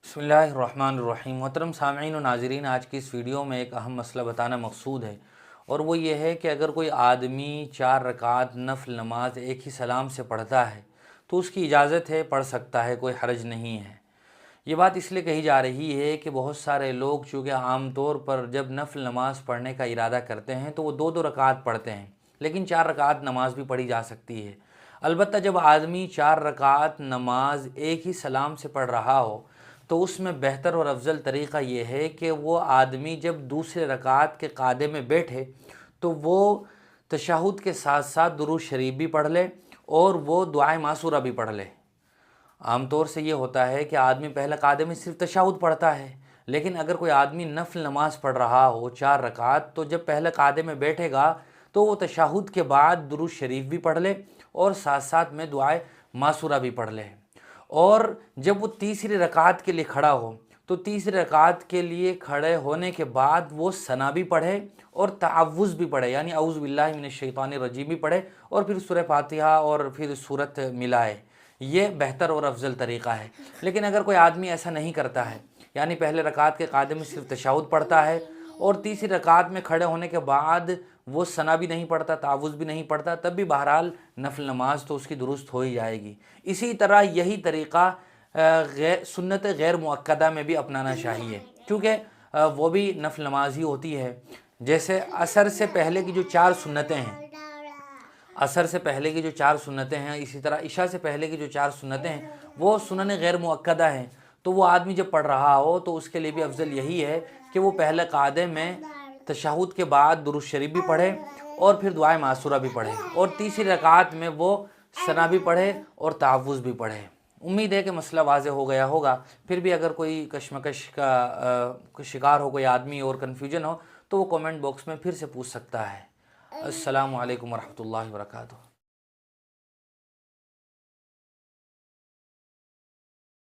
बिस्मिल्लाहिर्रहमानिर्रहीम। मोहतरम सामईन व नाज़रीन, आज की इस वीडियो में एक अहम मसला बताना मकसूद है, और वो ये है कि अगर कोई आदमी 4 रकात नफल नमाज एक ही सलाम से पढ़ता है तो उसकी इजाज़त है, पढ़ सकता है, कोई हरज नहीं है। ये बात इसलिए कही जा रही है कि बहुत सारे लोग चूँकि आम तौर पर जब नफल नमाज पढ़ने का इरादा करते हैं तो वो 2-2 रकात पढ़ते हैं, लेकिन 4 रकात नमाज भी पढ़ी जा सकती है। अलबत्ता जब आदमी 4 रकात नमाज एक ही सलाम से पढ़ रहा हो तो उसमें बेहतर और अफजल तरीक़ा ये है कि वो आदमी जब दूसरे रकात के कायदे में बैठे तो वो तशहुद के साथ साथ दुरूद शरीफ भी पढ़ ले और वो दुआए मासूरा भी पढ़ ले। आम तौर से ये होता है कि आदमी पहले कायदे में सिर्फ तशहुद पढ़ता है, लेकिन अगर कोई आदमी नफल नमाज पढ़ रहा हो 4 रकात, तो जब पहले कायदे में बैठेगा तो वो तशहुद के बाद दुरूद शरीफ भी पढ़ ले और साथ साथ में दुआए मासूरा भी पढ़ ले। और जब वो तीसरी रकात के लिए खड़ा हो तो तीसरी रकात के लिए खड़े होने के बाद वो सना भी पढ़े और तअव्वुज़ भी पढ़े, यानी औज़ु बिल्लाहि मिनश शैतानिर रजीम भी पढ़े और फिर सूरह फातिहा और फिर सूरत मिलाए। ये बेहतर और अफजल तरीक़ा है। लेकिन अगर कोई आदमी ऐसा नहीं करता है, यानी पहले रकात के कायदे में सिर्फ तशहुद पढ़ता है और तीसरी रकात में खड़े होने के बाद वो सना भी नहीं पढ़ता, तावुज़ भी नहीं पढ़ता, तब भी बहरहाल नफल नमाज तो उसकी दुरुस्त हो ही जाएगी। इसी तरह यही तरीक़ा सुन्नत गैर मुअक्कदा में भी अपनाना चाहिए, क्योंकि वो भी नफल नमाज ही होती है। जैसे असर से पहले की जो 4 सुन्नतें हैं, असर से पहले की जो 4 सुन्नतें हैं, इसी तरह इशा से पहले की जो 4 सुन्नतें हैं, वो सुनन गैर मुअक्कदा हैं। तो वो आदमी जब पढ़ रहा हो तो उसके लिए भी अफजल यही है कि वो पहले कायदे में तशहुद के बाद दुरूद शरीफ भी पढ़े और फिर दुआए मासूरा भी पढ़े और तीसरी रकात में वो सना भी पढ़े और तहव्वुज़ भी पढ़े। उम्मीद है कि मसला वाज़ेह हो गया होगा। फिर भी अगर कोई कशमकश का शिकार हो कोई आदमी और कन्फ्यूजन हो तो वो कमेंट बॉक्स में फिर से पूछ सकता है। अस्सलामु अलैकुम वरहमतुल्लाहि वबरकातुहू।